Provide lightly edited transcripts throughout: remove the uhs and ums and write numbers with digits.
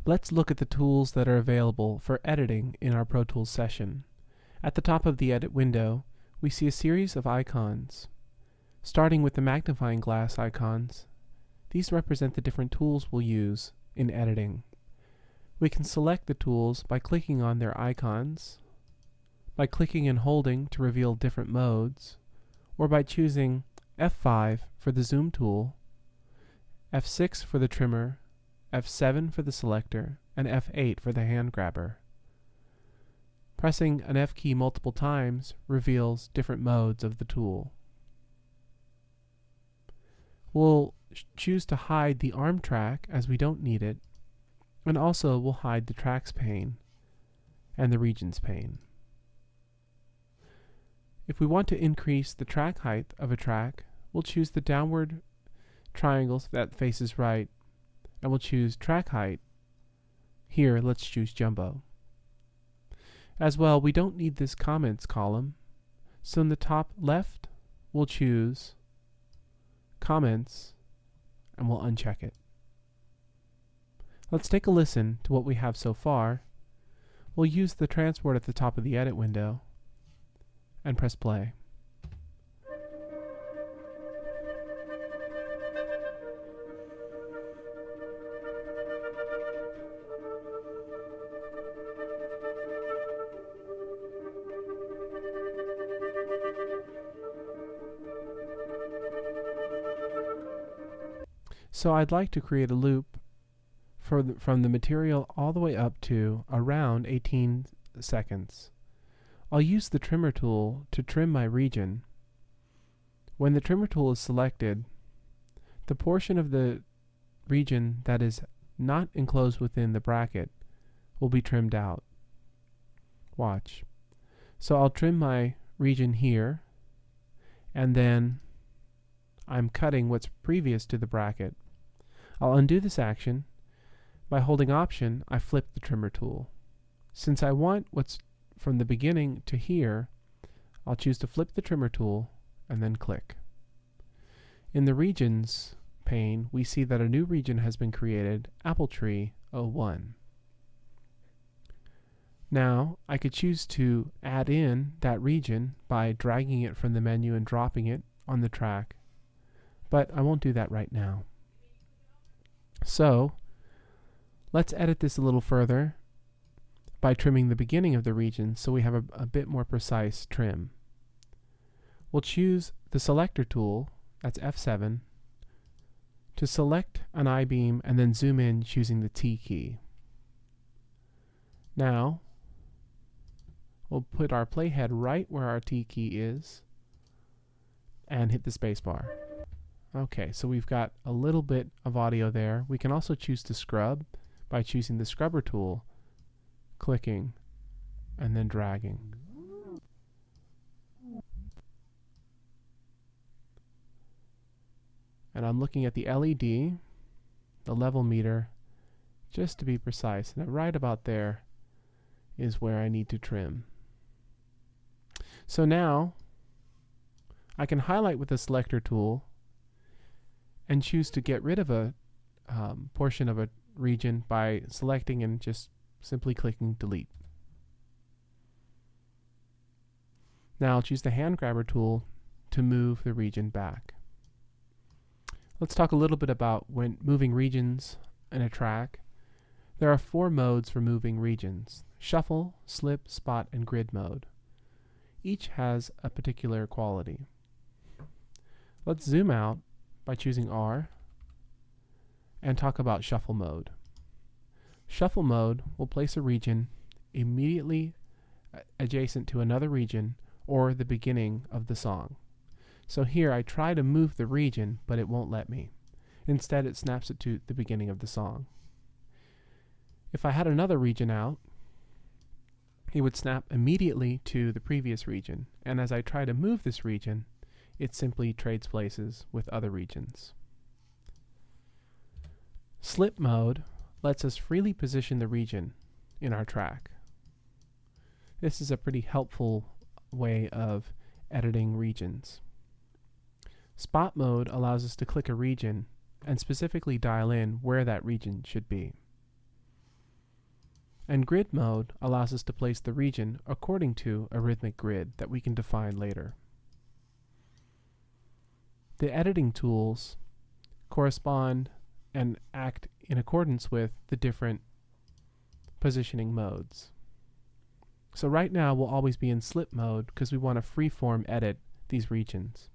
Let's look at the tools that are available for editing in our Pro Tools session. At the top of the Edit window, we see a series of icons. Starting with the magnifying glass icons, these represent the different tools we'll use in editing. We can select the tools by clicking on their icons, by clicking and holding to reveal different modes, or by choosing F5 for the zoom tool, F6 for the trimmer, F7 for the selector, and F8 for the hand grabber. Pressing an F key multiple times reveals different modes of the tool. We'll choose to hide the arm track as we don't need it, and also we'll hide the tracks pane and the regions pane. If we want to increase the track height of a track, we'll choose the downward triangle that faces right, and we'll choose track height. Here, let's choose jumbo. As well, we don't need this comments column, so in the top left, we'll choose comments, and we'll uncheck it. Let's take a listen to what we have so far. We'll use the transport at the top of the edit window and press play. So I'd like to create a loop from the material all the way up to around 18 seconds. I'll use the trimmer tool to trim my region. When the trimmer tool is selected, the portion of the region that is not enclosed within the bracket will be trimmed out. Watch. So I'll trim my region here, and then I'm cutting what's previous to the bracket. I'll undo this action. By holding Option, I flip the trimmer tool. Since I want what's from the beginning to here, I'll choose to flip the trimmer tool and then click. In the Regions pane, we see that a new region has been created, Apple Tree 01. Now, I could choose to add in that region by dragging it from the menu and dropping it on the track, but I won't do that right now. So, let's edit this a little further by trimming the beginning of the region so we have a bit more precise trim. We'll choose the Selector tool, that's F7, to select an I-beam and then zoom in choosing the T key. Now, we'll put our playhead right where our T key is and hit the spacebar. Okay, so we've got a little bit of audio there. We can also choose to scrub by choosing the Scrubber tool, clicking, and then dragging. And I'm looking at the LED, the level meter, just to be precise. And right about there is where I need to trim. So now, I can highlight with the Selector tool and choose to get rid of a portion of a region by selecting and just simply clicking Delete. Now I'll choose the Hand Grabber tool to move the region back. Let's talk a little bit about when moving regions in a track. There are 4 modes for moving regions: Shuffle, Slip, Spot, and Grid mode. Each has a particular quality. Let's zoom out by choosing R and talk about Shuffle mode. Shuffle mode will place a region immediately adjacent to another region or the beginning of the song. So here I try to move the region, but it won't let me. Instead, it snaps it to the beginning of the song. If I had another region out, it would snap immediately to the previous region, and as I try to move this region, it simply trades places with other regions. Slip mode lets us freely position the region in our track. This is a pretty helpful way of editing regions. Spot mode allows us to click a region and specifically dial in where that region should be. And grid mode allows us to place the region according to a rhythmic grid that we can define later. The editing tools correspond and act in accordance with the different positioning modes. So right now we'll always be in slip mode because we want to freeform edit these regions.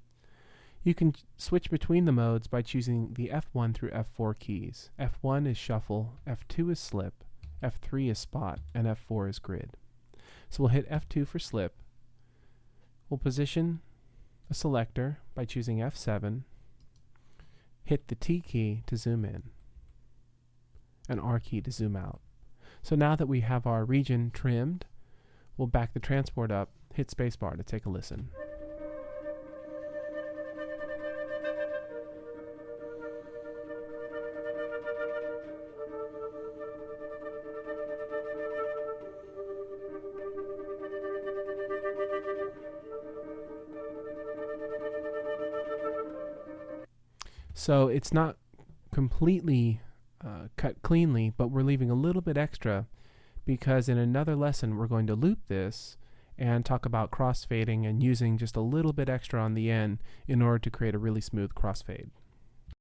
You can switch between the modes by choosing the F1 through F4 keys. F1 is shuffle, F2 is slip, F3 is spot, and F4 is grid. So we'll hit F2 for slip. We'll position a selector by choosing F7, hit the T key to zoom in, and R key to zoom out. So now that we have our region trimmed, we'll back the transport up, hit spacebar to take a listen. So it's not completely cut cleanly, but we're leaving a little bit extra because in another lesson we're going to loop this and talk about crossfading and using just a little bit extra on the end in order to create a really smooth crossfade.